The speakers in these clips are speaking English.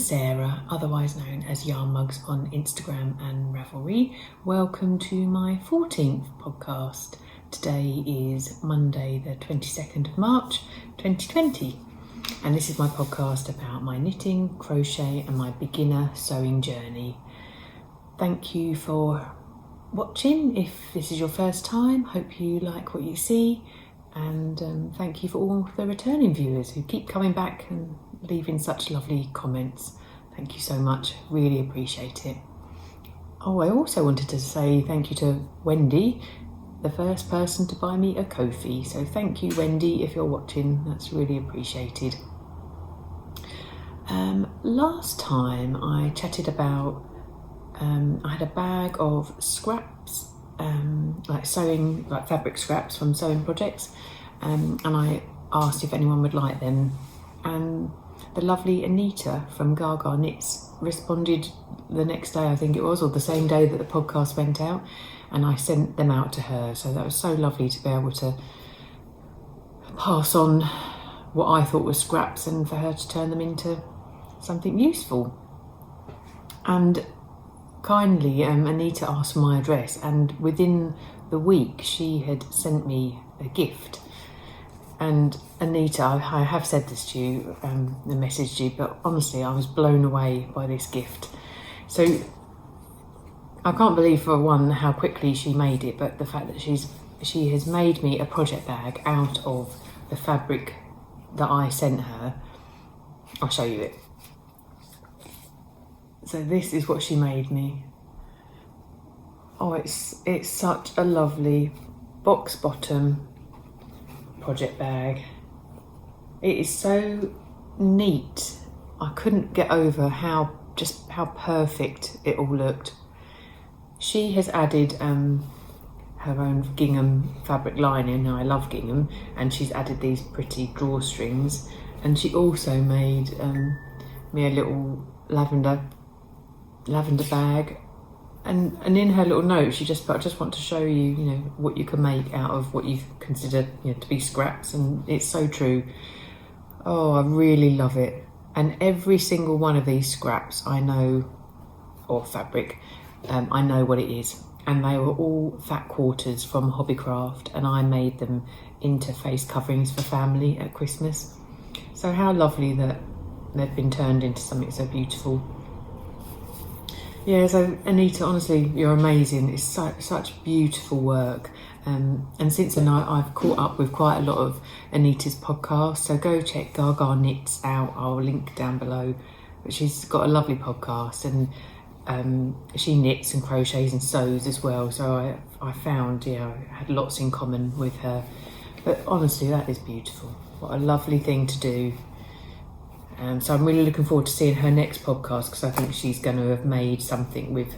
Sarah, otherwise known as Yarnmugs on Instagram and Ravelry. Welcome to my 14th podcast. Today is Monday the 22nd of March 2020 and this is my podcast about my knitting, crochet and my beginner sewing journey. Thank you for watching. If this is your first time, hope you like what you see, and thank you for all the returning viewers who keep coming back and leaving such lovely comments. Thank you so much, really appreciate it. Oh, I also wanted to say thank you to Wendy, the first person to buy me a Ko-fi. So thank you, Wendy, if you're watching, that's really appreciated. Last time I chatted about, I had a bag of scraps, like fabric scraps from sewing projects, and I asked if anyone would like them. And the lovely Anita from Gaga Knits responded the next day, I think it was, or the same day that the podcast went out, and I sent them out to her. So that was so lovely to be able to pass on what I thought was scraps and for her to turn them into something useful. And kindly, Anita asked for my address, and within the week she had sent me a gift. And Anita, I have said this to you, I messaged you, but honestly I was blown away by this gift. So I can't believe, for one, how quickly she made it, but the fact that she has made me a project bag out of the fabric that I sent her. I'll show you it. So this is what she made me. Oh, it's such a lovely box bottom project bag. It is so neat. I couldn't get over how perfect it all looked. She has added her own gingham fabric lining. Now I love gingham, and she's added these pretty drawstrings, and she also made me a little lavender bag. And in her little note, she just put, I just want to show you, what you can make out of what you consider, to be scraps. And it's so true. Oh, I really love it. And every single one of these scraps I know, or fabric, I know what it is. And they were all fat quarters from Hobbycraft, and I made them into face coverings for family at Christmas. So how lovely that they've been turned into something so beautiful. Yeah, so Anita, honestly, you're amazing. It's such beautiful work. And since then, I've caught up with quite a lot of Anita's podcasts. So go check Gaga Knits out. I'll link down below. But she's got a lovely podcast, and she knits and crochets and sews as well. So I found, I had lots in common with her. But honestly, that is beautiful. What a lovely thing to do. So I'm really looking forward to seeing her next podcast, because I think she's going to have made something with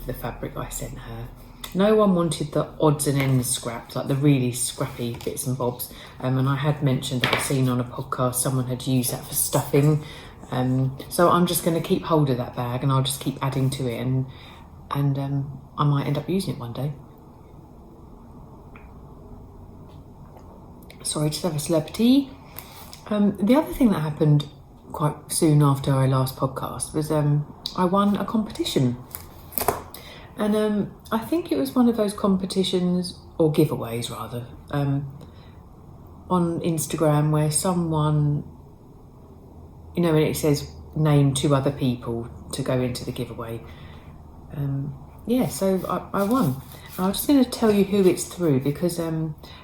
the fabric I sent her. No one wanted the odds and ends scraps, like the really scrappy bits and bobs. And I had mentioned that I've seen on a podcast someone had used that for stuffing. So I'm just going to keep hold of that bag, and I'll just keep adding to it, and I might end up using it one day. Sorry, just have a slurp of tea. The other thing that happened quite soon after our last podcast was I won a competition, and I think it was one of those competitions, or giveaways rather, on Instagram, where someone, and it says name 2 other people to go into the giveaway. So I won. I'm just going to tell you who it's through, because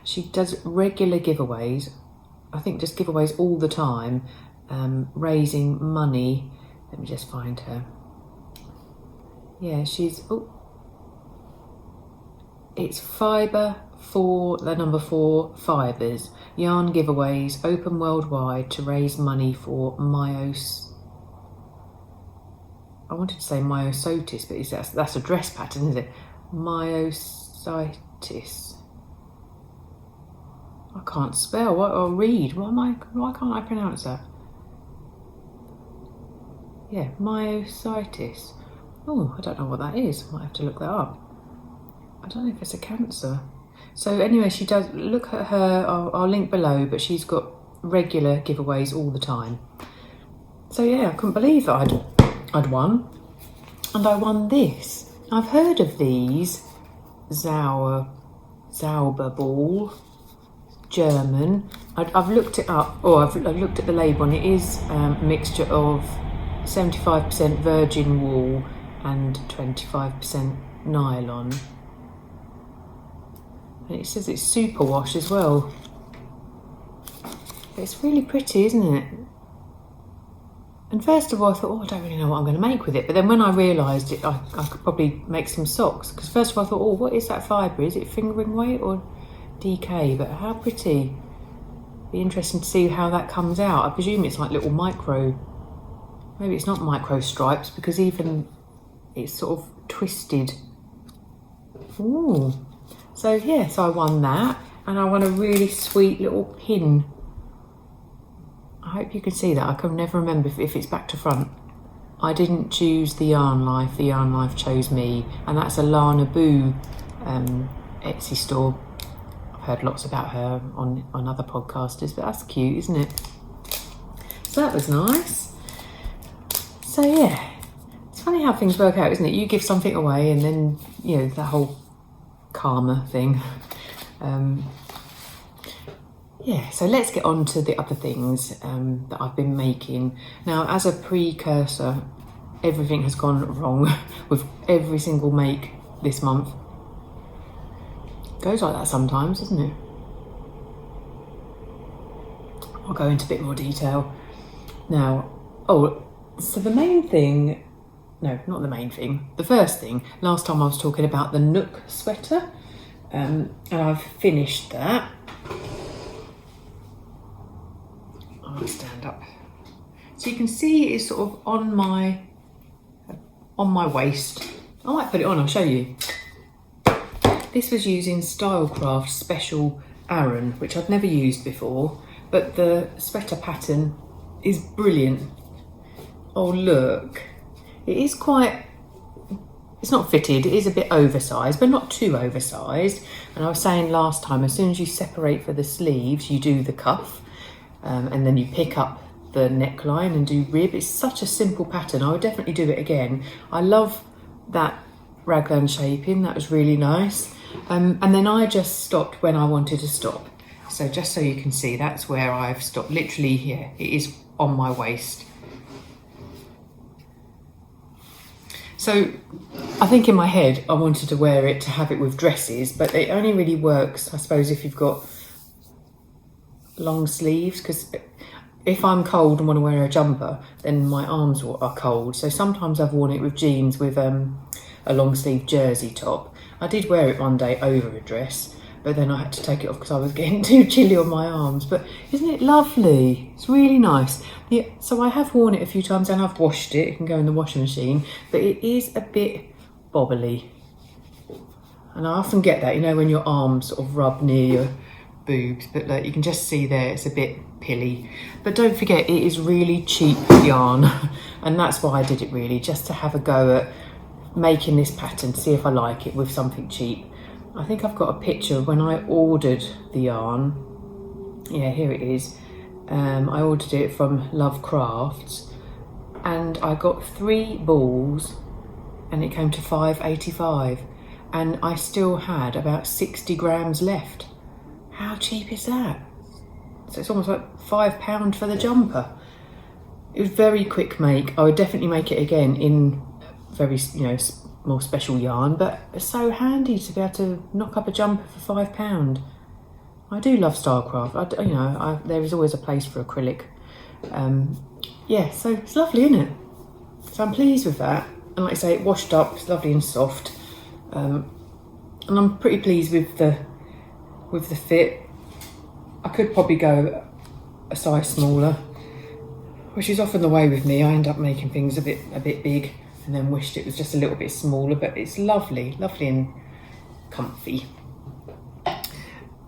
she does regular giveaways. I think just giveaways all the time, raising money. Let me just find her. Yeah, it's Fibre for the number 4 Fibres. Yarn giveaways open worldwide to raise money for I wanted to say myosotis, but that's a dress pattern, is it? Myositis. I can't spell or read. Why can't I pronounce that? Yeah, myositis. Oh, I don't know what that is. Might have to look that up. I don't know if it's a cancer. So anyway, she does, look at her, I'll link below, but she's got regular giveaways all the time. So yeah, I couldn't believe that I'd won. And I won this. I've heard of these, Zauberball, German. I've looked it up, or I've looked at the label, and it is a mixture of 75% virgin wool and 25% nylon. And it says it's superwash as well. But it's really pretty, isn't it? And first of all I thought, oh, I don't really know what I'm going to make with it. But then when I realised it, I could probably make some socks. Because first of all I thought, oh, what is that fibre? Is it fingering weight or DK? But how pretty. Be interesting to see how that comes out. I presume it's like little micro, maybe it's not micro stripes, because even it's sort of twisted. Ooh. So yeah, so I won that, and I won a really sweet little pin. I hope you can see that. I can never remember if it's back to front. I didn't choose the Yarn Life. The Yarn Life chose me, and that's a Lana Boo Etsy store. I've heard lots about her on other podcasters, but that's cute, isn't it? So that was nice. So yeah, it's funny how things work out, isn't it? You give something away, and then, you know, the whole karma thing. Yeah, so let's get on to the other things that I've been making. Now, as a precursor, everything has gone wrong with every single make this month. Goes like that sometimes, doesn't it? I'll go into a bit more detail. Now, so the main thing, no, not the main thing, the first thing, last time I was talking about the Nuuk sweater, and I've finished that. I'll stand up. So you can see it's sort of on my waist. I might put it on, I'll show you. This was using Stylecraft Special Aran, which I've never used before, but the sweater pattern is brilliant. Oh look, it is quite, it's not fitted, it is a bit oversized, but not too oversized. And I was saying last time, as soon as you separate for the sleeves, you do the cuff, and then you pick up the neckline and do rib. It's such a simple pattern. I would definitely do it again. I love that raglan shaping, that was really nice. And then I just stopped when I wanted to stop. So just so you can see, that's where I've stopped. Literally here, it is on my waist. So I think in my head, I wanted to wear it to have it with dresses, but it only really works, I suppose, if you've got long sleeves, because if I'm cold and want to wear a jumper, then my arms are cold. So sometimes I've worn it with jeans with a long sleeve jersey top. I did wear it one day over a dress, but then I had to take it off because I was getting too chilly on my arms. But isn't it lovely? It's really nice. Yeah, so I have worn it a few times and I've washed it. It can go in the washing machine, but it is a bit bobbly. And I often get that, you know, when your arms sort of rub near your boobs, but like you can just see there, it's a bit pilly. But don't forget, it is really cheap yarn, and that's why I did it, really, just to have a go at making this pattern, see if I like it with something cheap. I think I've got a picture of when I ordered the yarn. Yeah, here it is. I ordered it from Love Crafts, and I got 3 balls, and it came to £5.85, and I still had about 60 grams left. How cheap is that? So it's almost like £5 for the jumper. It was very quick make. I would definitely make it again in very, you know, more special yarn, but it's so handy to be able to knock up a jumper for £5. I do love Stylecraft. There is always a place for acrylic. Yeah, so it's lovely, isn't it? So I'm pleased with that. And like I say, it washed up, it's lovely and soft. And I'm pretty pleased with the fit. I could probably go a size smaller, which is often the way with me. I end up making things a bit big and then wished it was just a little bit smaller, but it's lovely and comfy.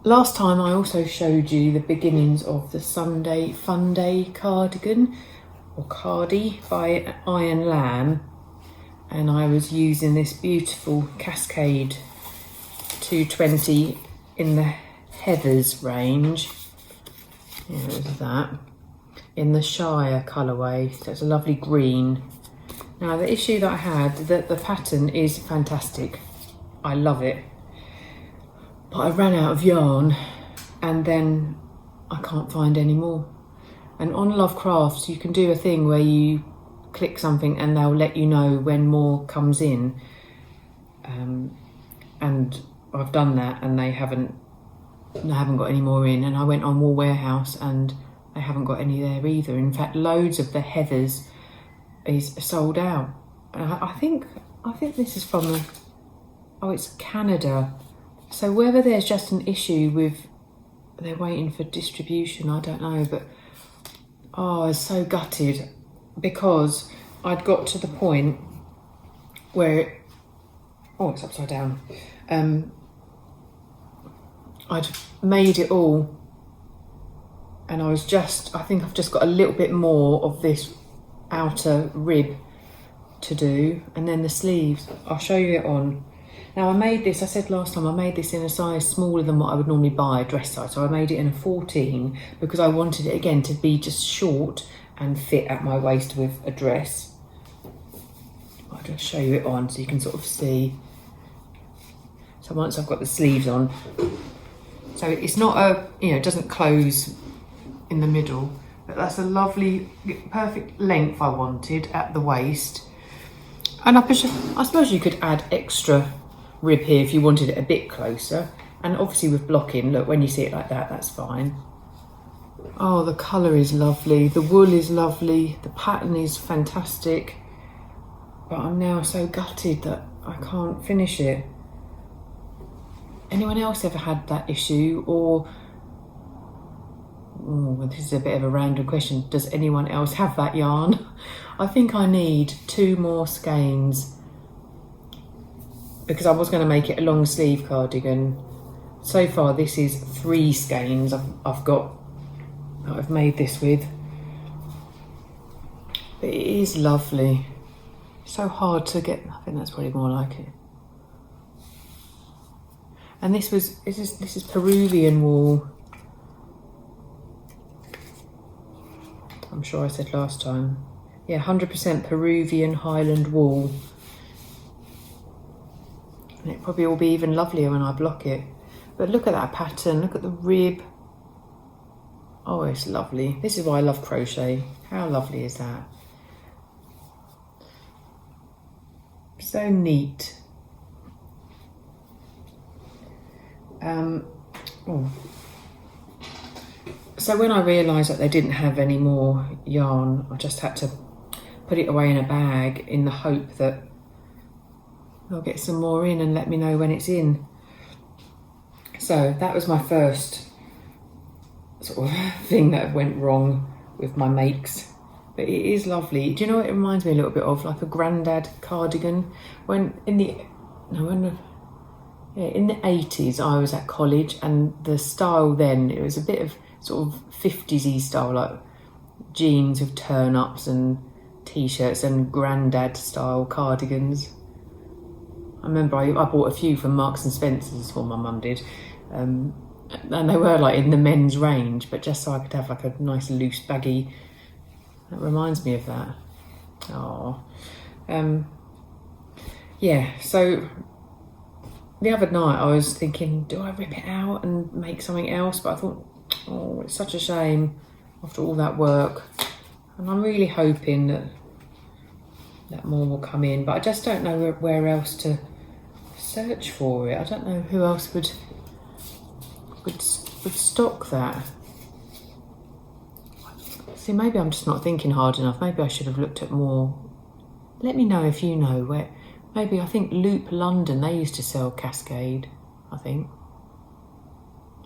Last time I also showed you the beginnings of the Funday cardigan, or Cardi, by Iron Lamb, and I was using this beautiful Cascade 220 in the Heathers range. Here's that. in the Shire colourway. So it's a lovely green. Now the issue that I had, that the pattern is fantastic. I love it. But I ran out of yarn and then I can't find any more. And on Love Crafts, you can do a thing where you click something and they'll let you know when more comes in. And I've done that and they haven't got any more in. And I went on Wool Warehouse and they haven't got any there either. In fact, loads of the heathers is sold out. And I think this is from it's Canada. So whether there's just an issue with they're waiting for distribution, I don't know. But I was so gutted because I'd got to the point where it's upside down. I'd made it all and I think I've just got a little bit more of this outer rib to do, and then the sleeves, I'll show you it on. Now I made this, I said last time, I made this in a size smaller than what I would normally buy, a dress size, so I made it in a 14 because I wanted it again to be just short and fit at my waist with a dress. I'll just show you it on so you can sort of see. So once I've got the sleeves on, so it's not it doesn't close in the middle, but that's a lovely, perfect length I wanted at the waist. And I suppose you could add extra rib here if you wanted it a bit closer. And obviously with blocking, look, when you see it like that, that's fine. Oh, the colour is lovely. The wool is lovely. The pattern is fantastic. But I'm now so gutted that I can't finish it. Anyone else ever had that issue? Or, this is a bit of a random question. Does anyone else have that yarn? I think I need 2 more skeins because I was going to make it a long sleeve cardigan. So far this is 3 skeins I've made this with. But it is lovely. So hard to get, I think that's probably more like it. And this is Peruvian wool. I'm sure I said last time. Yeah, 100% Peruvian Highland wool. And it probably will be even lovelier when I block it. But look at that pattern, look at the rib. Oh, it's lovely. This is why I love crochet. How lovely is that? So neat. So when I realised that they didn't have any more yarn, I just had to put it away in a bag in the hope that they'll get some more in and let me know when it's in. So that was my first sort of thing that went wrong with my makes. But it is lovely. Do you know what it reminds me a little bit of? Like a granddad cardigan. In the 80s I was at college, and the style then, it was a bit of sort of 50s-y style, like jeans with turn-ups and t-shirts and granddad style cardigans. I remember I bought a few from Marks and Spencer's, well my mum did, and they were like in the men's range, but just so I could have like a nice loose baggy. That reminds me of that. Yeah, so the other night I was thinking, do I rip it out and make something else? But I thought, it's such a shame after all that work. And I'm really hoping that more will come in, but I just don't know where else to search for it. I don't know who else would stock that. See, maybe I'm just not thinking hard enough. Maybe I should have looked at more. Let me know if you know where. Maybe, I think Loop London, they used to sell Cascade, I think.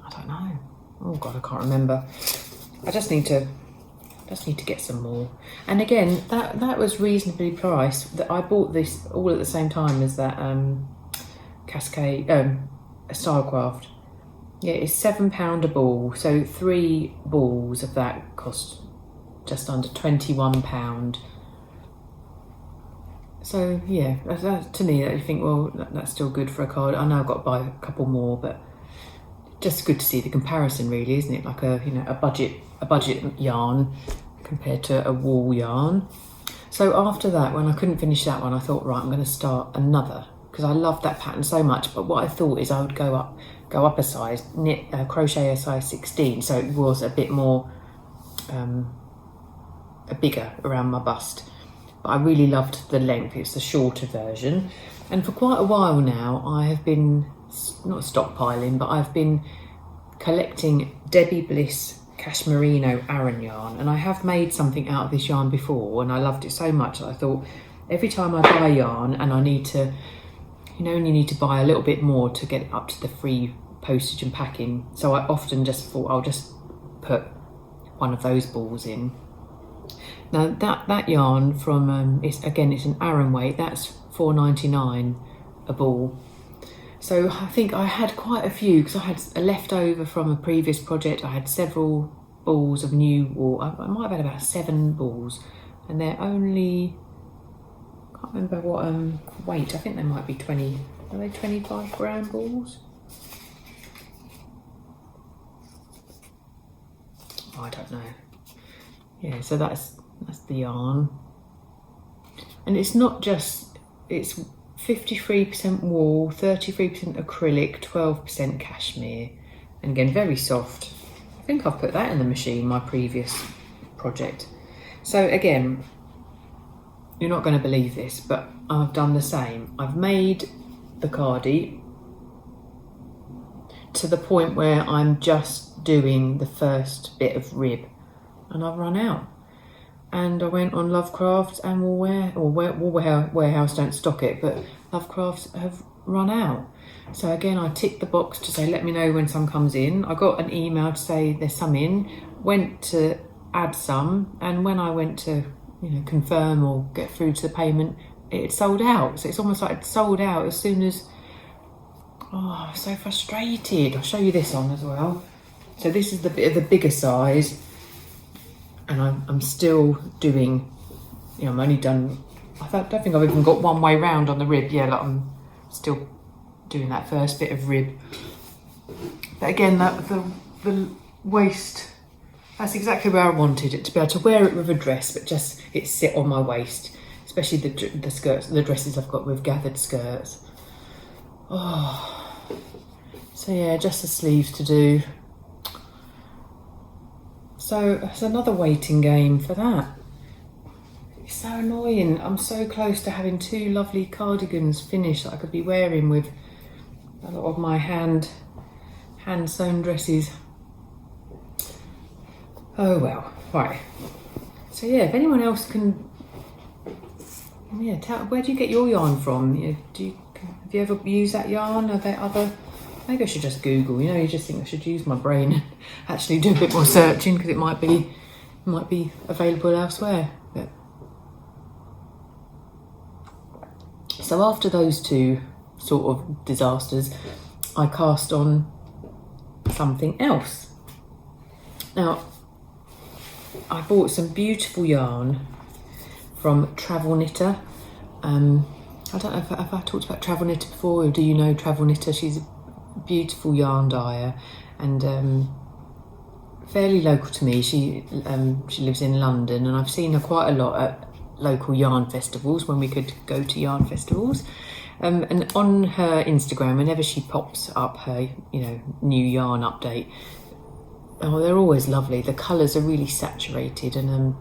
I don't know. Oh God, I can't remember. I just need to get some more. And again, that was reasonably priced. That I bought this all at the same time as that Cascade, Stylecraft. Yeah, it's £7 a ball. So 3 balls of that cost just under £21. So yeah, to me, you think, well, that's still good for a card. I know I've got to buy a couple more, but just good to see the comparison, really, isn't it? Like a budget yarn compared to a wool yarn. So after that, when I couldn't finish that one, I thought, right, I'm going to start another, because I loved that pattern so much. But what I thought is I would go up a size, crochet a size 16, so it was a bit more bigger around my bust. But I really loved the length. It's the shorter version, and for quite a while now I have been not stockpiling, but I've been collecting Debbie Bliss cashmerino Aran yarn, and I have made something out of this yarn before, and I loved it so much that I thought every time I buy yarn and I need to, you know, and you need to buy a little bit more to get it up to the free postage and packing, so I often just thought I'll just put one of those balls in. Now that yarn from it's an Aran weight, that's $4.99 a ball. So I think I had quite a few, because I had a leftover from a previous project. I had several balls of new wool. I might have had about 7 balls, and they're only, I can't remember what weight. I think they might be 20. Are they 25 gram balls? Oh, I don't know. Yeah, so that's the yarn, and it's not just, it's 53% wool, 33% acrylic, 12% cashmere, and again very soft. I think I've put that in the machine, my previous project. So again, you're not going to believe this, but I've done the same. I've made the cardi to the point where I'm just doing the first bit of rib, and I've run out. And I went on Lovecraft and Wool Warehouse don't stock it, but Lovecrafts have run out. So again, I ticked the box to say, let me know when some comes in. I got an email to say there's some in, went to add some, and when I went to, you know, confirm or get through to the payment, it had sold out. So it's almost like it sold out as soon as, oh, I'm so frustrated. I'll show you this on as well. So this is the bit of the bigger size. And I'm still doing, you know, I'm only done, I don't think I've even got one way round on the rib. Yeah, like I'm still doing that first bit of rib. But again, the waist, that's exactly where I wanted it, to be able to wear it with a dress, but just it sit on my waist, especially the skirts, the dresses I've got with gathered skirts. Oh, so yeah, just the sleeves to do. So it's another waiting game for that. It's so annoying. I'm so close to having 2 lovely cardigans finished that I could be wearing with a lot of my hand sewn dresses. Oh well, right. So yeah, if anyone else can, yeah, where do you get your yarn from? Yeah, have you ever used that yarn? Are there other? Maybe I should just Google, you know, you just think I should use my brain and actually do a bit more searching, because it might be available elsewhere. But so after those 2 sort of disasters, I cast on something else. Now, I bought some beautiful yarn from Travel Knitter. I don't know if I talked about Travel Knitter before, or do you know Travel Knitter? She's a beautiful yarn dyer, and fairly local to me. She lives in London, and I've seen her quite a lot at local yarn festivals when we could go to yarn festivals. And on her Instagram, whenever she pops up her, you know, new yarn update, oh, they're always lovely. The colours are really saturated, and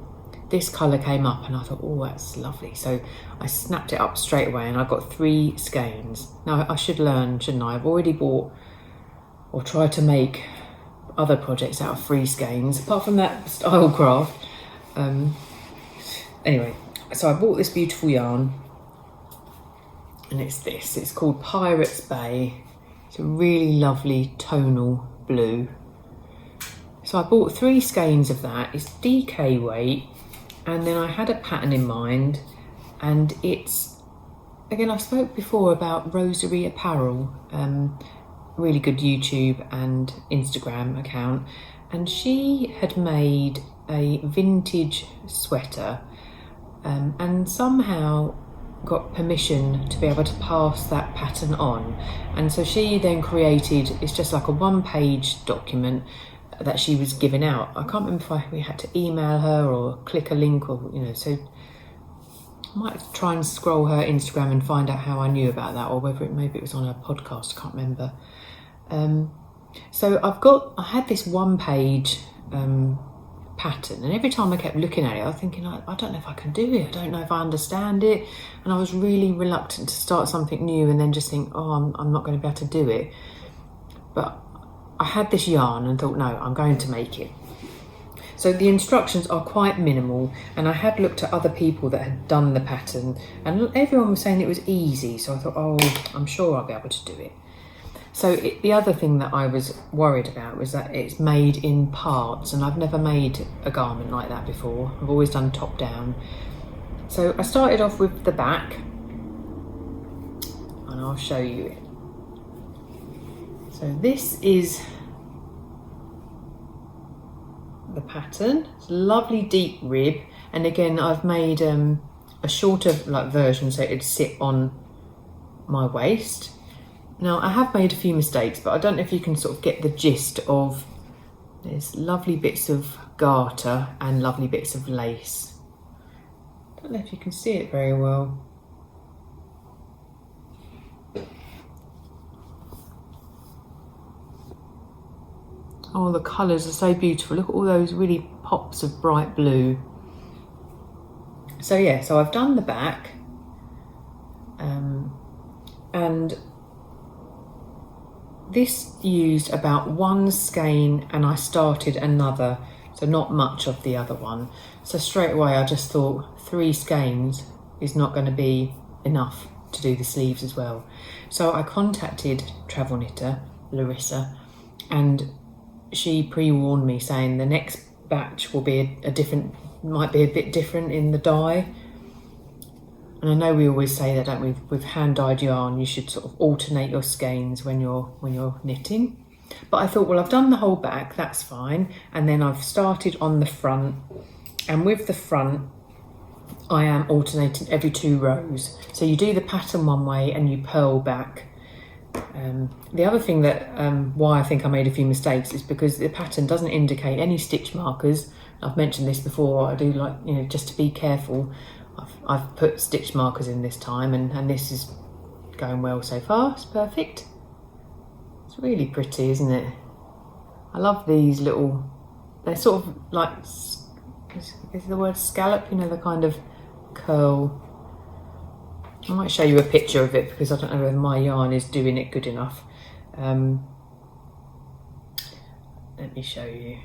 this colour came up and I thought, oh, that's lovely. So I snapped it up straight away, and I got 3 skeins. Now I should learn, shouldn't I? I've already bought or tried to make other projects out of 3 skeins, apart from that Stylecraft. Anyway, so I bought this beautiful yarn, and it's called Pirates Bay. It's a really lovely tonal blue. So I bought 3 skeins of that. It's DK weight. And then I had a pattern in mind, and it's, again, I've spoke before about Rosery Apparel, really good YouTube and Instagram account, and she had made a vintage sweater, and somehow got permission to be able to pass that pattern on. And so she then created, it's just like a 1-page document, that she was giving out. I can't remember if we had to email her or click a link, or so I might try and scroll her Instagram and find out how I knew about that, or whether maybe it was on a podcast. I can't remember. So I had this one page pattern, and every time I kept looking at it, I was thinking, I don't know if I can do it. I don't know if I understand it, and I was really reluctant to start something new and then just think, oh, I'm not going to be able to do it. But I had this yarn and thought, no, I'm going to make it. So the instructions are quite minimal, and I had looked at other people that had done the pattern, and everyone was saying it was easy. So I thought, oh, I'm sure I'll be able to do it. So the other thing that I was worried about was that it's made in parts, and I've never made a garment like that before. I've always done top down. So I started off with the back, and I'll show you it. So this is the pattern. It's a lovely deep rib, and again I've made a shorter version so it'd sit on my waist. Now I have made a few mistakes, but I don't know if you can sort of get the gist of, there's lovely bits of garter and lovely bits of lace. I don't know if you can see it very well. Oh, the colours are so beautiful. Look at all those really pops of bright blue. So yeah, so I've done the back, and this used about one skein, and I started another, so not much of the other one. So straight away I just thought 3 skeins is not going to be enough to do the sleeves as well. So I contacted travel knitter Larissa, and she pre-warned me saying the next batch will be might be a bit different in the dye. And I know we always say that, don't we? With hand-dyed yarn, you should sort of alternate your skeins when you're knitting. But I thought, well, I've done the whole back, that's fine. And then I've started on the front, and with the front, I am alternating every 2 rows. So you do the pattern one way and you purl back. The other thing that why I think I made a few mistakes is because the pattern doesn't indicate any stitch markers. I've mentioned this before. I do like, just to be careful. I've put stitch markers in this time, and this is going well so far. It's perfect. It's really pretty, isn't it? I love these little, they're sort of like, is the word scallop? The kind of curl. I might show you a picture of it because I don't know whether my yarn is doing it good enough. Let me show you.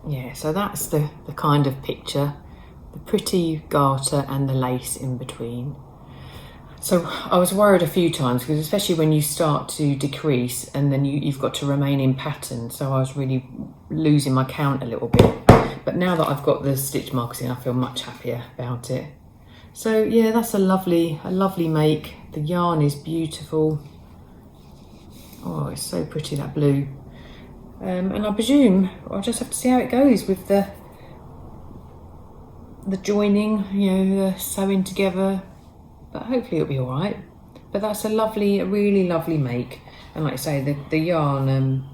Yeah, so that's the kind of picture, the pretty garter and the lace in between. So I was worried a few times, because especially when you start to decrease and then you've got to remain in pattern, so I was really losing my count a little bit. But now that I've got the stitch markers in, I feel much happier about it. So yeah, that's a lovely make. The yarn is beautiful. Oh, it's so pretty, that blue. And I presume I'll just have to see how it goes with the joining, the sewing together. But hopefully it'll be all right. But that's a really lovely make. And like I say, the yarn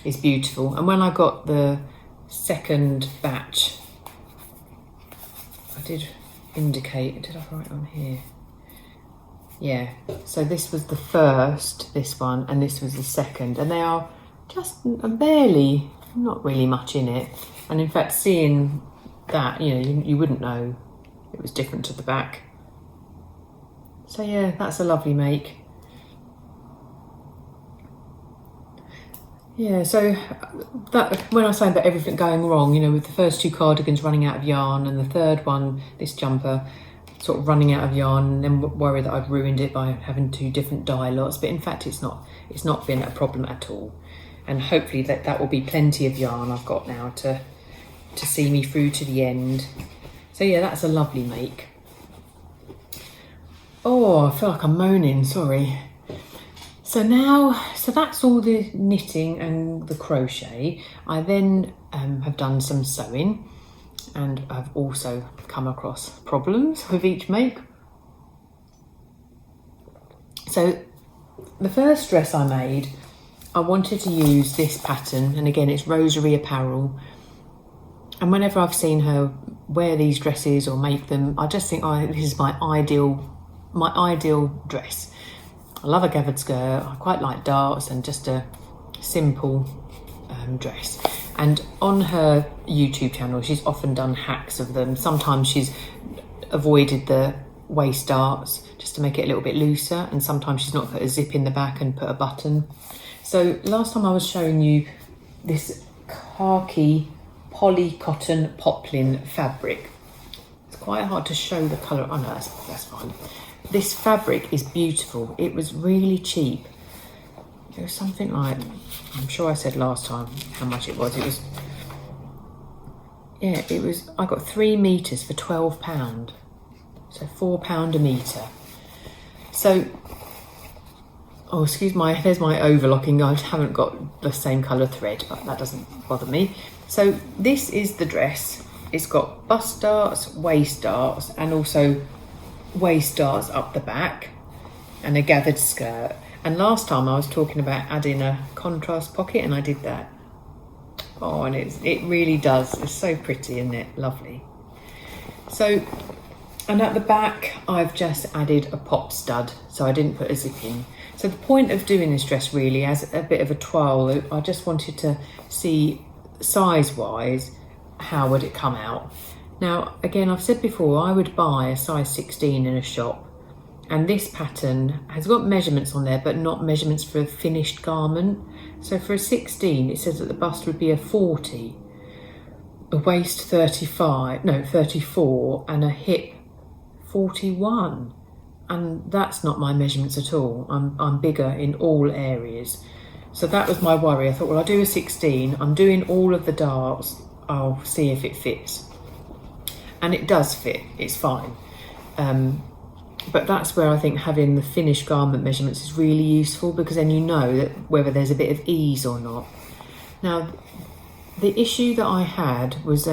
is beautiful. And when I got the second batch, I did indicate, did I write on here? Yeah, so this was the first, this one, and this was the second. And they are just barely, not really much in it. And in fact, seeing that, you wouldn't know it was different to the back. So yeah, that's a lovely make. Yeah, so that, when I was saying about everything going wrong, with the first 2 cardigans running out of yarn, and the third one, this jumper, sort of running out of yarn, and then worry that I'd ruined it by having 2 different dye lots. But in fact, it's not been a problem at all. And hopefully that will be plenty of yarn I've got now to see me through to the end. So yeah, that's a lovely make. Oh, I feel like I'm moaning, sorry. So that's all the knitting and the crochet. I then have done some sewing, and I've also come across problems with each make. So the first dress I made, I wanted to use this pattern, and again it's Rosery Apparel, and whenever I've seen her wear these dresses or make them, I just think, oh, this is my ideal dress. I love a gathered skirt, I quite like darts, and just a simple dress. And on her YouTube channel she's often done hacks of them. Sometimes she's avoided the waist darts just to make it a little bit looser, and sometimes she's not put a zip in the back and put a button. So last time I was showing you this khaki poly cotton poplin fabric. It's quite hard to show the colour. Oh no, that's fine. This fabric is beautiful. It was really cheap. It was something like, I'm sure I said last time how much it was. I got 3 meters for £12. So £4 a metre. So, oh, there's my overlocking. I haven't got the same colour thread, but that doesn't bother me. So this is the dress. It's got bust darts, waist darts, and also waist darts up the back, and a gathered skirt. And last time I was talking about adding a contrast pocket, and I did that. Oh, and it really does. It's so pretty, isn't it? Lovely. So, and at the back, I've just added a pop stud, so I didn't put a zip in. So the point of doing this dress really as a bit of a trial, I just wanted to see size-wise, how would it come out? Now, again, I've said before, I would buy a size 16 in a shop. And this pattern has got measurements on there, but not measurements for a finished garment. So for a 16, it says that the bust would be a 40, a waist 34, and a hip 41. And that's not my measurements at all. I'm bigger in all areas. So that was my worry. I thought, well, I'll do a 16. I'm doing all of the darts. I'll see if it fits. And it does fit, it's fine. But that's where I think having the finished garment measurements is really useful, because then you know that whether there's a bit of ease or not. Now, the issue that I had was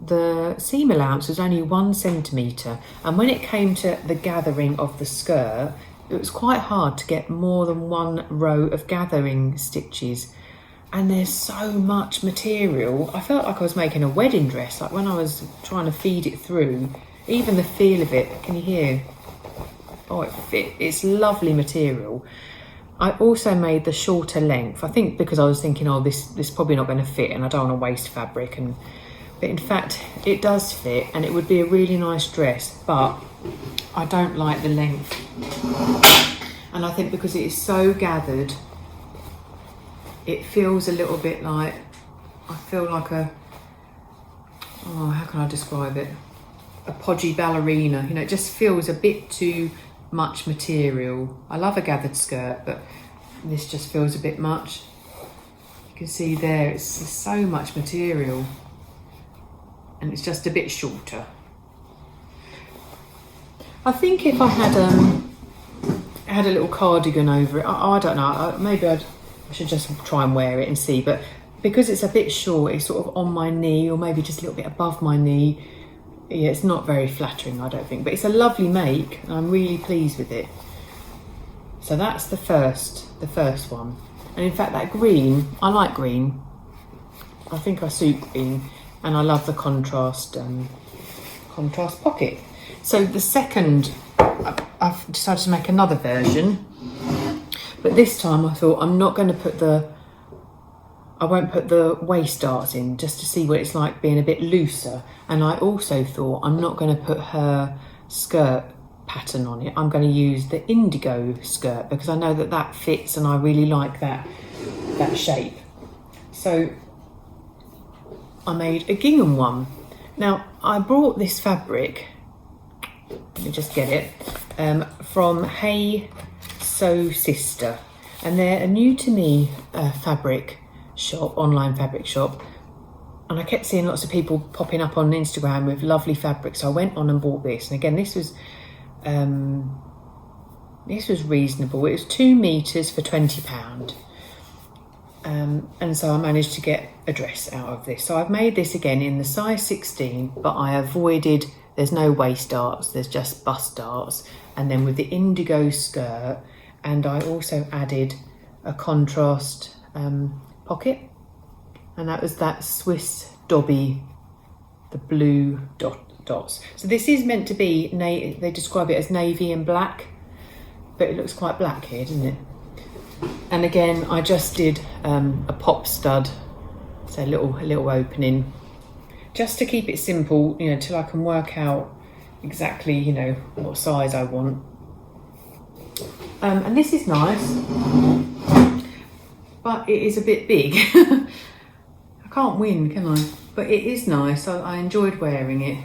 the seam allowance was only 1 centimetre, and when it came to the gathering of the skirt, it was quite hard to get more than 1 row of gathering stitches. And there's so much material. I felt like I was making a wedding dress, like when I was trying to feed it through. Even the feel of it, can you hear? Oh, it's lovely material. I also made the shorter length, I think because I was thinking, oh, this is probably not going to fit and I don't want to waste fabric. But in fact, it does fit, and it would be a really nice dress, but I don't like the length. And I think because it is so gathered, it feels a little bit like, I feel like how can I describe it? A podgy ballerina, you know, it just feels a bit too much material. I love a gathered skirt, but this just feels a bit much. You can see there, it's so much material, and it's just a bit shorter. I think if I had a little cardigan over it, I don't know, maybe I should just try and wear it and see, but because it's a bit short, it's sort of on my knee, or maybe just a little bit above my knee. Yeah, it's not very flattering, I don't think, but it's a lovely make, and I'm really pleased with it. So that's the first one. And in fact, that green, I like green. I think I suit green, and I love the contrast pocket. So the second, I've decided to make another version, but this time I thought I won't put the waist darts in, just to see what it's like being a bit looser. And I also thought I'm not going to put her skirt pattern on it. I'm going to use the indigo skirt, because I know that fits, and I really like that shape. So I made a gingham one. Now, I brought this fabric, let me just get it, from Hey Sew Sister, and they're a new to me fabric shop, online fabric shop, and I kept seeing lots of people popping up on Instagram with lovely fabric, so I went on and bought this. And again, this was reasonable. It was 2 meters for £20, and so I managed to get a dress out of this. So I've made this again in the size 16, but I avoided there's no waist darts, there's just bust darts. And then with the indigo skirt, and I also added a contrast pocket, and that was that Swiss Dobby, the blue dots. So this is meant to be, they describe it as navy and black, but it looks quite black here, doesn't it? And again, I just did a pop stud, so a little opening, just to keep it simple, you know, till I can work out exactly, you know, what size I want. And this is nice, but it is a bit big. I can't win, can I? But it is nice. I enjoyed wearing it.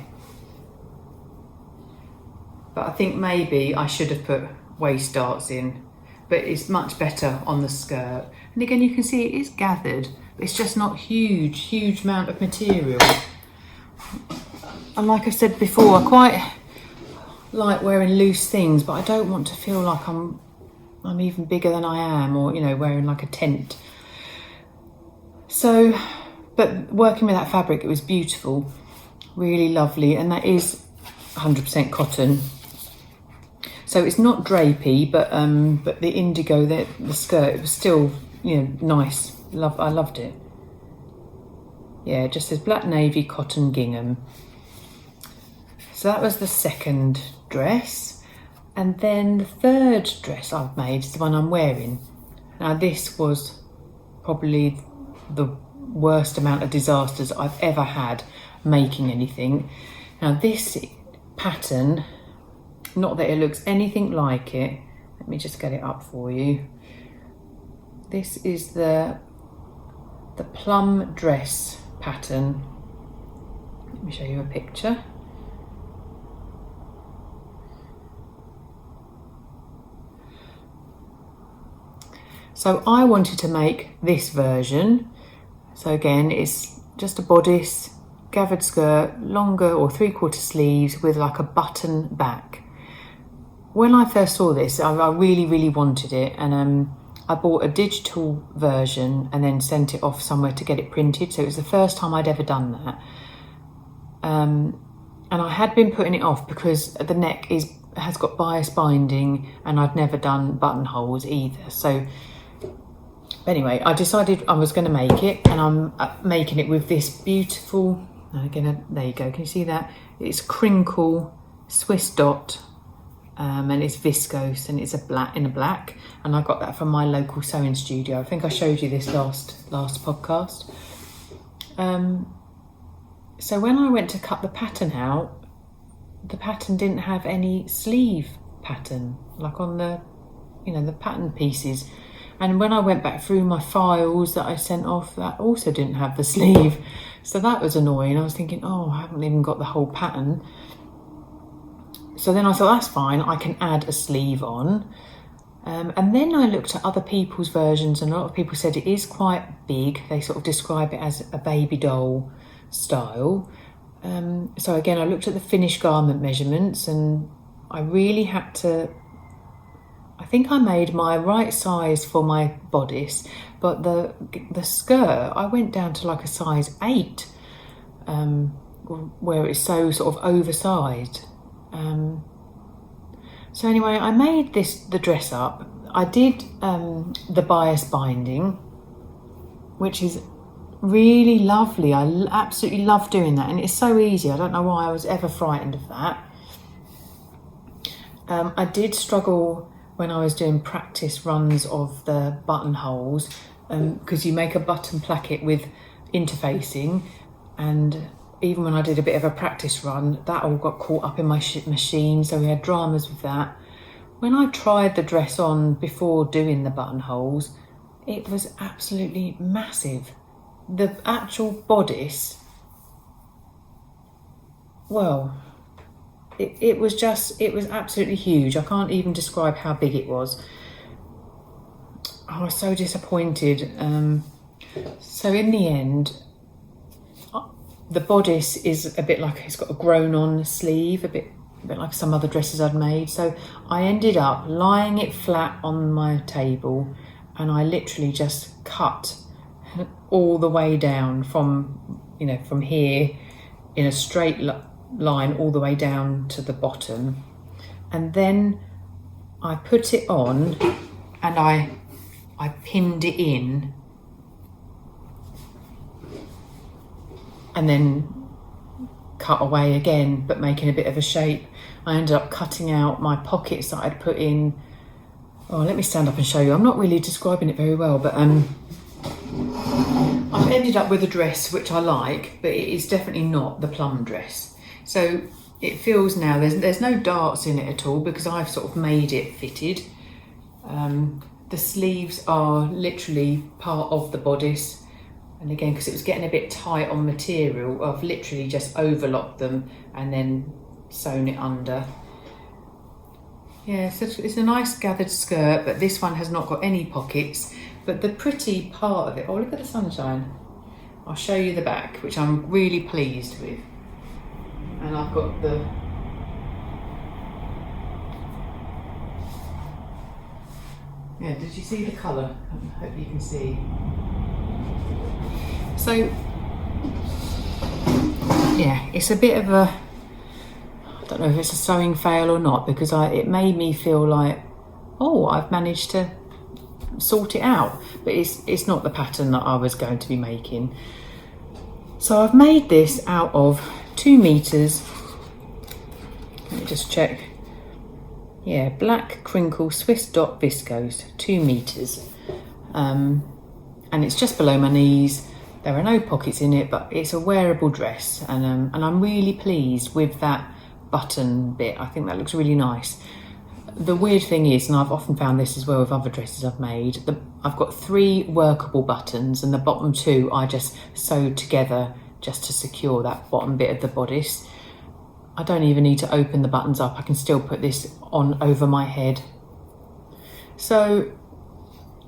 But I think maybe I should have put waist darts in, but it's much better on the skirt. And again, you can see it is gathered, but it's just not huge amount of material. And like I said before, I quite like wearing loose things, but I don't want to feel like I'm even bigger than I am, or, you know, wearing like a tent. So, but working with that fabric, it was beautiful, really lovely, and that is 100% cotton. So it's not drapey, but the indigo, the skirt, it was still, you know, nice. I loved it. Yeah, it just says black navy cotton gingham. So that was the second dress. And then the third dress I've made is the one I'm wearing. Now this was probably the worst amount of disasters I've ever had making anything. Now this pattern, not that it looks anything like it. Let me just get it up for you. This is the Plum dress pattern. Let me show you a picture. So I wanted to make this version. So again, it's just a bodice, gathered skirt, longer or 3/4 sleeves with like a button back. When I first saw this, I really wanted it, and I bought a digital version and then sent it off somewhere to get it printed. So it was the first time I'd ever done that. And I had been putting it off because the neck has got bias binding, and I'd never done buttonholes either. So anyway, I decided I was going to make it, and I'm making it with this beautiful, again, there you go, can you see that? It's crinkle Swiss dot, and it's viscose, and it's in a black, and I got that from my local sewing studio. I think I showed you this last podcast. So when I went to cut the pattern out, the pattern didn't have any sleeve pattern, like on the, you know, the pattern pieces. And when I went back through my files that I sent off, that also didn't have the sleeve. So that was annoying. I was thinking, oh, I haven't even got the whole pattern. So then I thought, that's fine, I can add a sleeve on. And then I looked at other people's versions, and a lot of people said it is quite big. They sort of describe it as a baby doll style. So again, I looked at the finished garment measurements, and I really had to, I think I made my right size for my bodice, but the skirt, I went down to like a size 8, where it's so sort of oversized. So anyway, I made the dress up. I did the bias binding, which is really lovely. I absolutely love doing that, and it's so easy. I don't know why I was ever frightened of that. I did struggle when I was doing practice runs of the buttonholes, because you make a button placket with interfacing, and even when I did a bit of a practice run, that all got caught up in my machine, so we had dramas with that. When I tried the dress on before doing the buttonholes, it was absolutely massive. The actual bodice, well, it was absolutely huge. I can't even describe how big it was. I was so disappointed. So in the end, the bodice is a bit like, it's got a grown-on sleeve, a bit like some other dresses I'd made. So I ended up lying it flat on my table, and I literally just cut all the way down from here in a straight line all the way down to the bottom, and then I put it on and I pinned it in, and then cut away again, but making a bit of a shape. I ended up cutting out my pockets that I'd put in. Oh, let me stand up and show you. I'm not really describing it very well, but I've ended up with a dress which I like, but it is definitely not the Plum dress. So it feels now, there's no darts in it at all because I've sort of made it fitted. The sleeves are literally part of the bodice. And again, because it was getting a bit tight on material, I've literally just overlocked them and then sewn it under. Yeah, so it's a nice gathered skirt, but this one has not got any pockets. But the pretty part of it, oh, look at the sunshine. I'll show you the back, which I'm really pleased with. And I've got the... Yeah, did you see the colour? I hope you can see. So, yeah, it's a bit of a, I don't know if it's a sewing fail or not, because it made me feel like, oh, I've managed to sort it out, but it's not the pattern that I was going to be making. So I've made this out of 2 meters. Let me just check. Yeah, black crinkle Swiss dot viscose, 2 meters, and it's just below my knees. There are no pockets in it, but it's a wearable dress, and I'm really pleased with that button bit. I think that looks really nice. The weird thing is, and I've often found this as well with other dresses I've made, I've got 3 workable buttons, and the bottom 2 I just sewed together just to secure that bottom bit of the bodice. I don't even need to open the buttons up. I can still put this on over my head. So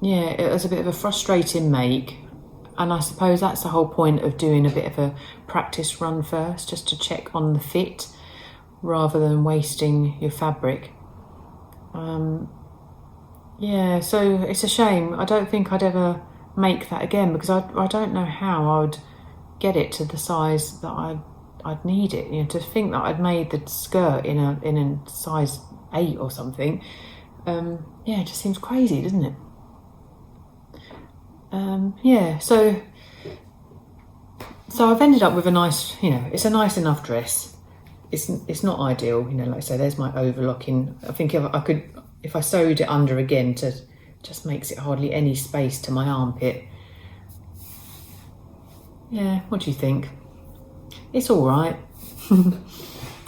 yeah, it was a bit of a frustrating make. And I suppose that's the whole point of doing a bit of a practice run first, just to check on the fit rather than wasting your fabric. Yeah, so it's a shame. I don't think I'd ever make that again, because I don't know how I would get it to the size that I'd need it. You know, to think that I'd made the skirt in a size 8 or something. Yeah, it just seems crazy, doesn't it? Yeah, so I've ended up with a nice, you know, it's a nice enough dress. It's not ideal, you know, like I say, there's my overlocking. I think if I sewed it under again, to just makes it hardly any space to my armpit. Yeah, what do you think? It's all right.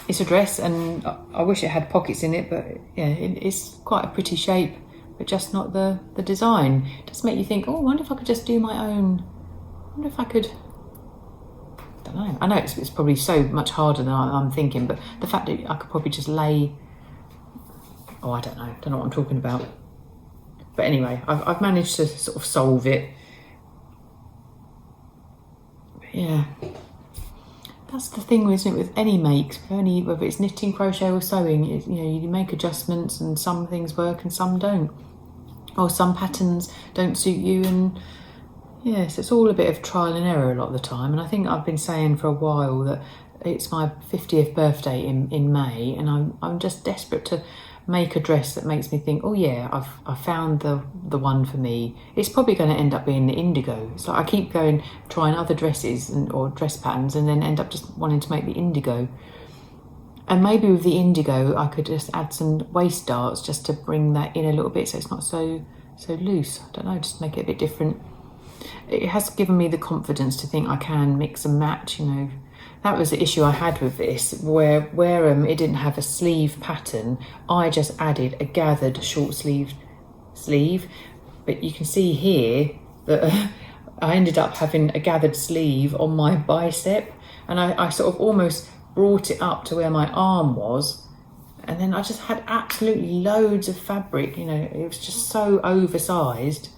It's a dress, and I wish it had pockets in it, but yeah, it's quite a pretty shape, but just not the design. It does make you think, oh, I wonder if I could just do my own. I wonder if I could, I don't know. I know it's probably so much harder than I'm thinking, but the fact that I could probably just lay, oh, I don't know what I'm talking about. But anyway, I've managed to sort of solve it. But yeah, that's the thing, isn't it, with any makes, whether it's knitting, crochet or sewing, you know, you make adjustments, and some things work and some don't. Or some patterns don't suit you, and yes, it's all a bit of trial and error a lot of the time. And I think I've been saying for a while that it's my 50th birthday in May, and I'm just desperate to make a dress that makes me think, oh yeah, I've found the one for me. It's probably going to end up being the indigo. So I keep trying other dresses or dress patterns, and then end up just wanting to make the indigo. And maybe with the indigo, I could just add some waist darts just to bring that in a little bit, so it's not so loose. I don't know, just make it a bit different. It has given me the confidence to think I can mix and match, you know. That was the issue I had with this, where it didn't have a sleeve pattern. I just added a gathered short sleeve, but you can see here that I ended up having a gathered sleeve on my bicep, and I sort of almost brought it up to where my arm was, and then I just had absolutely loads of fabric, you know. It was just so oversized,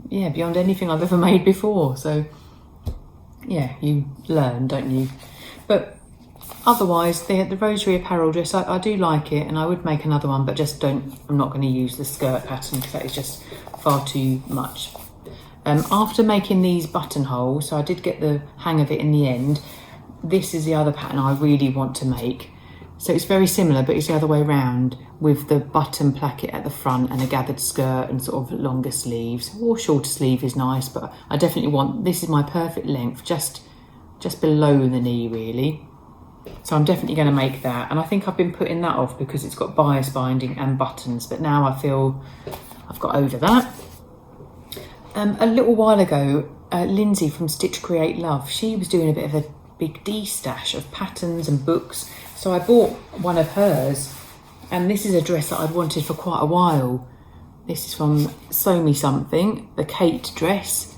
yeah, beyond anything I've ever made before. So yeah, you learn, don't you? But otherwise, the Rosery Apparel dress, I do like it, and I would make another one, but I'm not going to use the skirt pattern because that is just far too much. After making these buttonholes, so I did get the hang of it in the end, this is the other pattern I really want to make. So it's very similar, but it's the other way around, with the button placket at the front and a gathered skirt and sort of longer sleeves, or shorter sleeve is nice, but I definitely want, this is my perfect length, just below the knee really. So I'm definitely going to make that, and I think I've been putting that off because it's got bias binding and buttons, but now I feel I've got over that. A little while ago, Lindsay from Stitch Create Love, she was doing a bit of a big de-stash of patterns and books, so I bought one of hers, and this is a dress that I'd wanted for quite a while. This is from Sew Me Something, the Kate dress.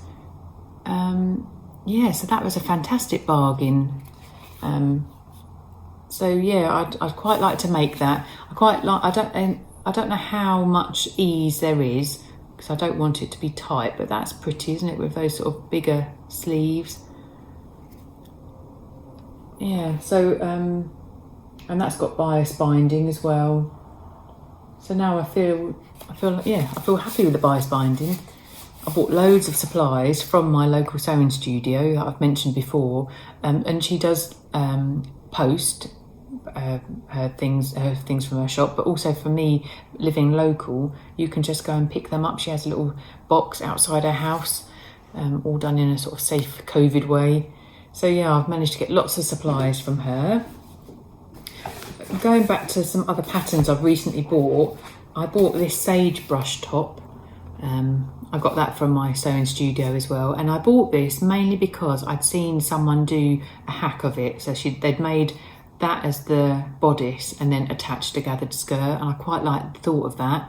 Yeah, so that was a fantastic bargain. So yeah, I'd quite like to make that. I don't know how much ease there is, because I don't want it to be tight, but that's pretty, isn't it, with those sort of bigger sleeves. Yeah, so and that's got bias binding as well. So now I feel happy with the bias binding. I bought loads of supplies from my local sewing studio that I've mentioned before, and she does post her things from her shop, but also for me living local, you can just go and pick them up. She has a little box outside her house, all done in a sort of safe COVID way. So yeah, I've managed to get lots of supplies from her. Going back to some other patterns I've recently bought, I bought this sage brush top. I got that from my sewing studio as well, and I bought this mainly because I'd seen someone do a hack of it. So they'd made that as the bodice and then attached a gathered skirt, and I quite like the thought of that.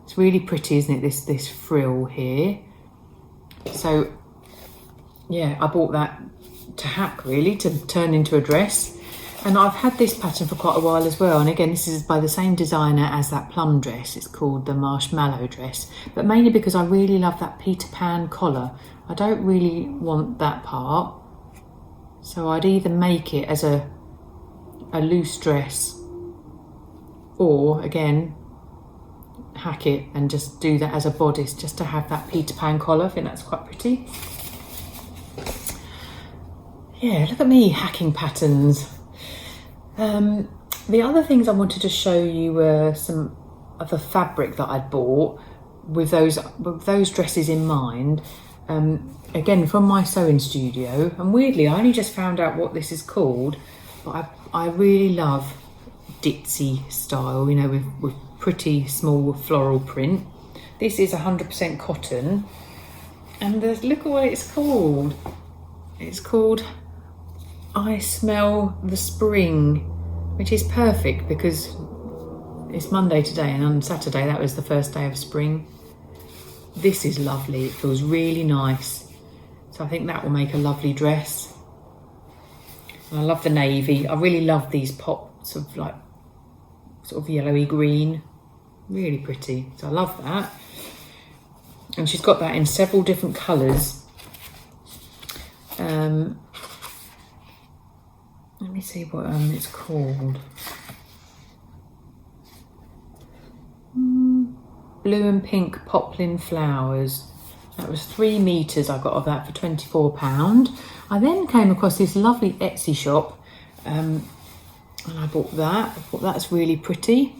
It's really pretty, isn't it, this frill here. So yeah, I bought that to hack really, to turn into a dress. And I've had this pattern for quite a while as well, and again this is by the same designer as that Plum dress. It's called the Marshmallow dress, but mainly because I really love that Peter Pan collar. I don't really want that part, so I'd either make it as a loose dress, or again hack it and just do that as a bodice, just to have that Peter Pan collar. I think that's quite pretty. Yeah, look at me hacking patterns. The other things I wanted to show you were some of the fabric that I'd bought with those dresses in mind. Again, from my sewing studio, and weirdly I only just found out what this is called, but I really love ditzy style, you know, with pretty small floral print. This is 100% cotton, and look at what it's called. It's called I Smell the Spring, which is perfect because it's Monday today, and on Saturday that was the first day of spring. This is lovely, it feels really nice. So I think that will make a lovely dress. And I love the navy. I really love these pops of like sort of yellowy green, really pretty. So I love that. And she's got that in several different colours. Let me see what it's called. Blue and pink poplin flowers. That was 3 meters I got of that for £24. I then came across this lovely Etsy shop, and I bought that. I thought that's really pretty.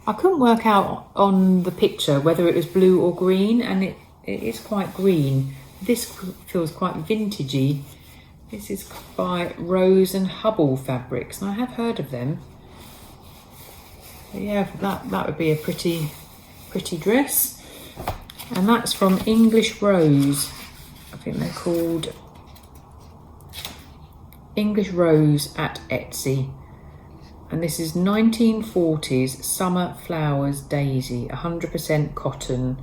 I couldn't work out on the picture whether it was blue or green, and it is quite green. This feels quite vintagey. This is by Rose and Hubble Fabrics, and I have heard of them. But yeah, that would be a pretty dress. And that's from English Rose. I think they're called English Rose at Etsy. And this is 1940s Summer Flowers Daisy, 100% cotton.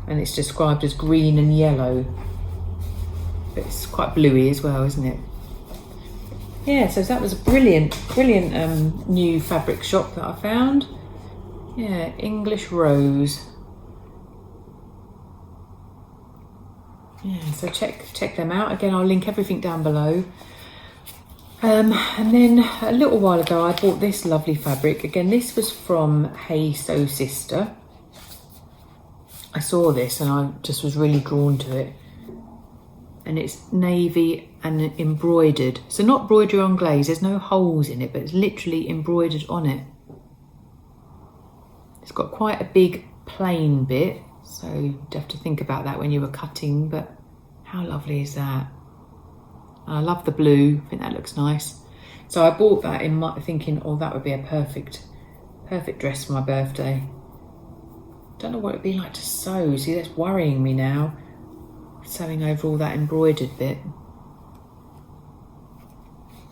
And it's described as green and yellow. But it's quite bluey as well, isn't it? Yeah, so that was a brilliant new fabric shop that I found. Yeah, English Rose. Yeah, so check them out. Again, I'll link everything down below. And then a little while ago, I bought this lovely fabric. Again, this was from Hey Sew Sister. I saw this and I just was really drawn to it. and it's navy and embroidered. So not embroidery on glaze, there's no holes in it, but it's literally embroidered on it. It's got quite a big plain bit, so you'd have to think about that when you were cutting, but how lovely is that? And I love the blue, I think that looks nice. So I bought that in my thinking, oh, that would be a perfect dress for my birthday. Don't know what it'd be like to sew. See, that's worrying me now. Sewing over all that embroidered bit.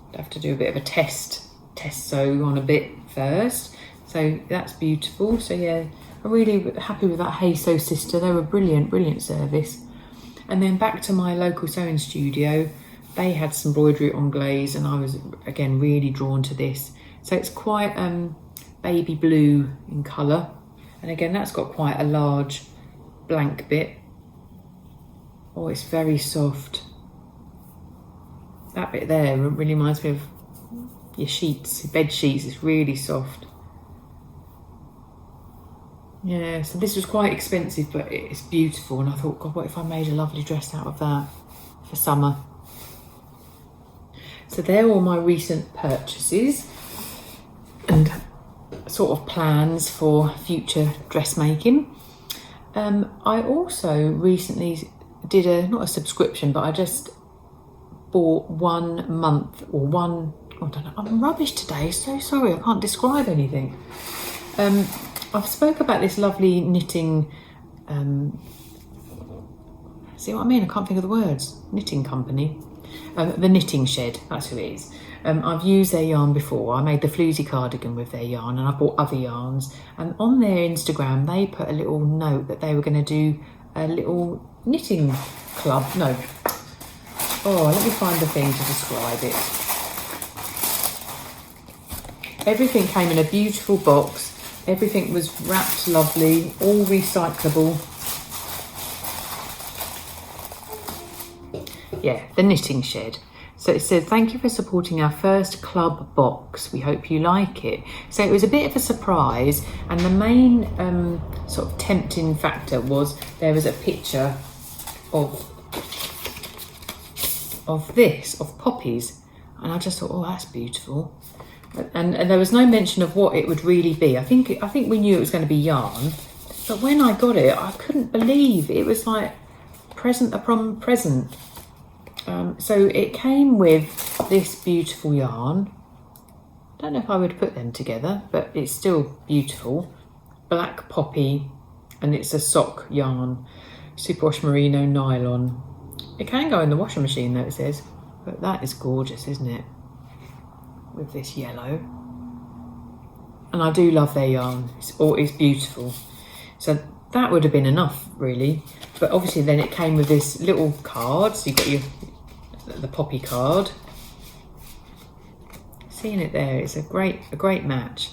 I'd have to do a bit of a test sew on a bit first. So that's beautiful. So yeah, I'm really happy with that Hey Sew Sister. They were brilliant service. And then back to my local sewing studio. They had some embroidery on glaze, and I was again really drawn to this. So it's quite baby blue in colour, and again that's got quite a large blank bit. Oh, it's very soft. That bit there really reminds me of your sheets, your bed sheets. It's really soft. Yeah, so this was quite expensive, but it's beautiful, and I thought, God, what if I made a lovely dress out of that for summer? So they're all my recent purchases and sort of plans for future dressmaking. I also recently did not a subscription, but I just bought 1 month or one, I don't know, I'm rubbish today, so sorry, I can't describe anything. I've spoke about this lovely knitting, see what I mean? I can't think of the words. Knitting company. The Knitting Shed, that's who it is. I've used their yarn before. I made the floozy cardigan with their yarn, and I bought other yarns. And on their Instagram, they put a little note that they were going to do a little knitting club. No. Oh, let me find the thing to describe it. Everything came in a beautiful box. Everything was wrapped lovely, all recyclable. Yeah, the Knitting Shed. So it says, thank you for supporting our first club box. We hope you like it. So it was a bit of a surprise, and the main sort of tempting factor was there was a picture of poppies, and I just thought, oh, that's beautiful. And there was no mention of what it would really be. I think we knew it was going to be yarn, but when I got it, I couldn't believe it was like present upon present. So it came with this beautiful yarn. Don't know if I would put them together, but it's still beautiful. Black poppy, and it's a sock yarn, superwash merino nylon. It can go in the washing machine though, it says, but that is gorgeous, isn't it? With this yellow. And I do love their yarn. It's beautiful. So that would have been enough really, but obviously then it came with this little card. So you got the poppy card. Seeing it there, it's a great match.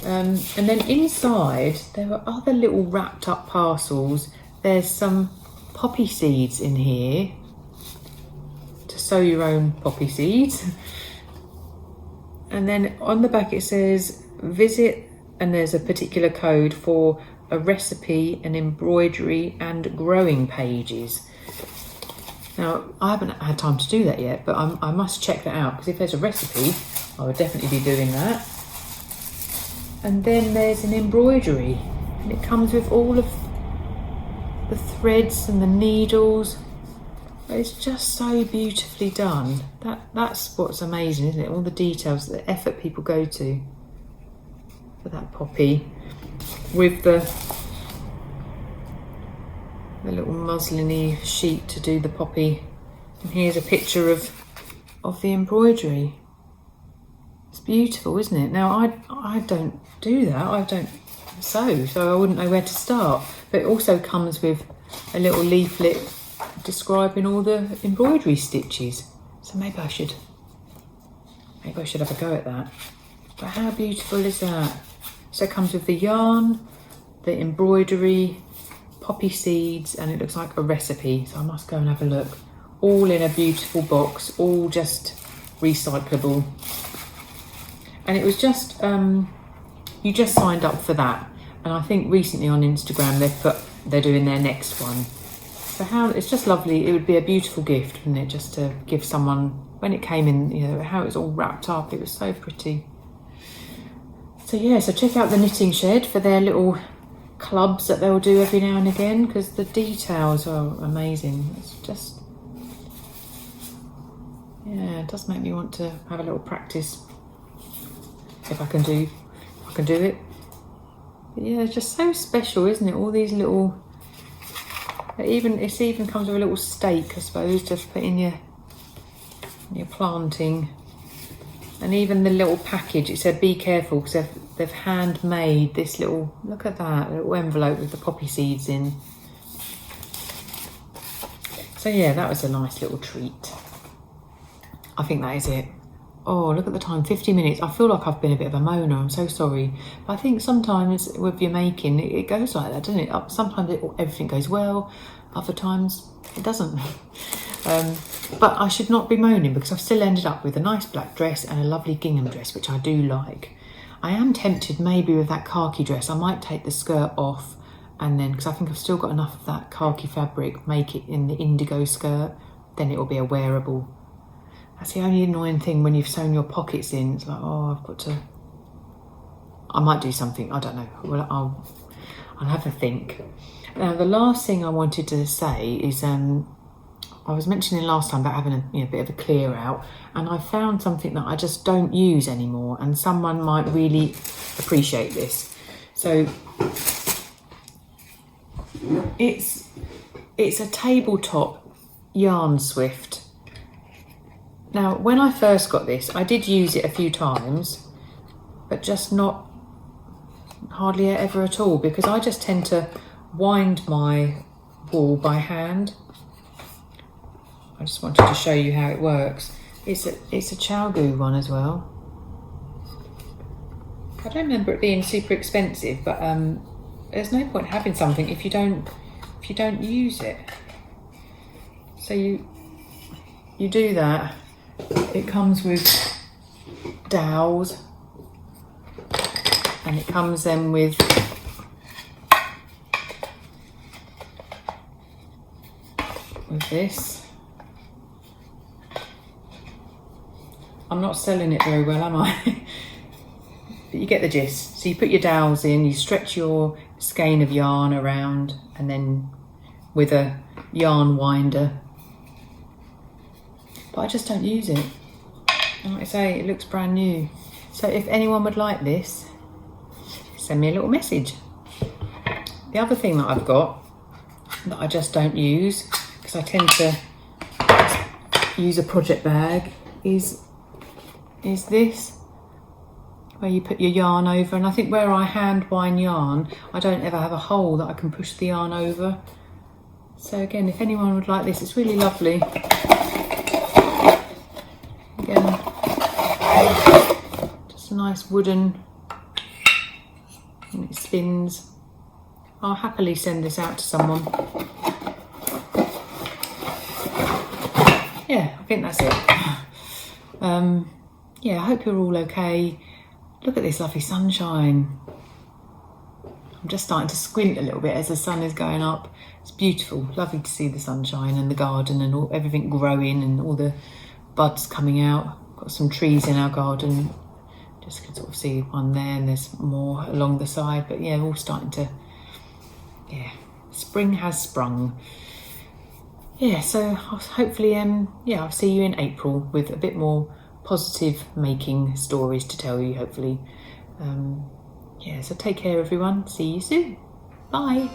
And then inside there were other little wrapped up parcels. There's some poppy seeds in here to sow your own poppy seeds. And then on the back it says visit, and there's a particular code for a recipe, an embroidery and growing pages. Now, I haven't had time to do that yet, but I must check that out, because if there's a recipe, I would definitely be doing that. And then there's an embroidery, and it comes with all of the threads and the needles. It's just so beautifully done. That's what's amazing, isn't it? All the details, the effort people go to for that poppy, with the little muslin-y sheet to do the poppy. And here's a picture of the embroidery. It's beautiful, isn't it? Now I don't do that. I don't sew, so I wouldn't know where to start. But it also comes with a little leaflet describing all the embroidery stitches. So maybe I should have a go at that. But how beautiful is that? So it comes with the yarn, the embroidery, poppy seeds, and it looks like a recipe. So I must go and have a look. All in a beautiful box, all just recyclable. And it was just, you just signed up for that. And I think recently on Instagram they're doing their next one. So how, it's just lovely. It would be a beautiful gift, wouldn't it, just to give someone, when it came in, you know, how it was all wrapped up. It was so pretty. So yeah, so check out the Knitting Shed for their little clubs that they'll do every now and again, because the details are amazing. It's just, yeah, it does make me want to have a little practice if I can do it. But yeah, it's just so special, isn't it? All these little, it even comes with a little stake, I suppose, just put in your planting. And even the little package, it said be careful, because they've handmade this little, look at that, little envelope with the poppy seeds in. So yeah, that was a nice little treat. I think that is it. Oh, look at the time, 50 minutes. I feel like I've been a bit of a moaner, I'm so sorry. But I think sometimes with your making, it goes like that, doesn't it? Sometimes everything goes well, other times it doesn't. But I should not be moaning, because I've still ended up with a nice black dress and a lovely gingham dress, which I do like. I am tempted maybe with that khaki dress, I might take the skirt off, and then, because I think I've still got enough of that khaki fabric, make it in the indigo skirt, then it will be a wearable. That's the only annoying thing when you've sewn your pockets in. It's like, oh, I've got to, I might do something, I don't know. Well, I'll have a think. Now, the last thing I wanted to say is, I was mentioning last time about having a bit of a clear out, and I found something that I just don't use anymore, and someone might really appreciate this. So it's a tabletop yarn swift. Now, when I first got this, I did use it a few times, but just not hardly ever at all, because I just tend to wind my wool by hand. I just wanted to show you how it works. It's a Chalgu one as well. I don't remember it being super expensive, but there's no point having something if you don't use it. So you do that. It comes with dowels, and it comes then with this. I'm not selling it very well, am I? But you get the gist. So you put your dowels in, you stretch your skein of yarn around, and then with a yarn winder. But I just don't use it. And like I say, it looks brand new. So if anyone would like this, send me a little message. The other thing that I've got that I just don't use, because I tend to use a project bag, is this, where you put your yarn over. And I think where I hand wind yarn, I don't ever have a hole that I can push the yarn over. So again, if anyone would like this, it's really lovely. Again, just a nice wooden, and it spins. I'll happily send this out to someone. Yeah, I think that's it. Yeah, I hope you're all okay. Look at this lovely sunshine. I'm just starting to squint a little bit as the sun is going up. It's beautiful, lovely to see the sunshine and the garden and everything growing and all the buds coming out. Got some trees in our garden. Just can sort of see one there, and there's more along the side. But yeah, all starting to, yeah, spring has sprung. Yeah, so hopefully, I'll see you in April with a bit more positive making stories to tell you, hopefully. So take care, everyone. See you soon. Bye.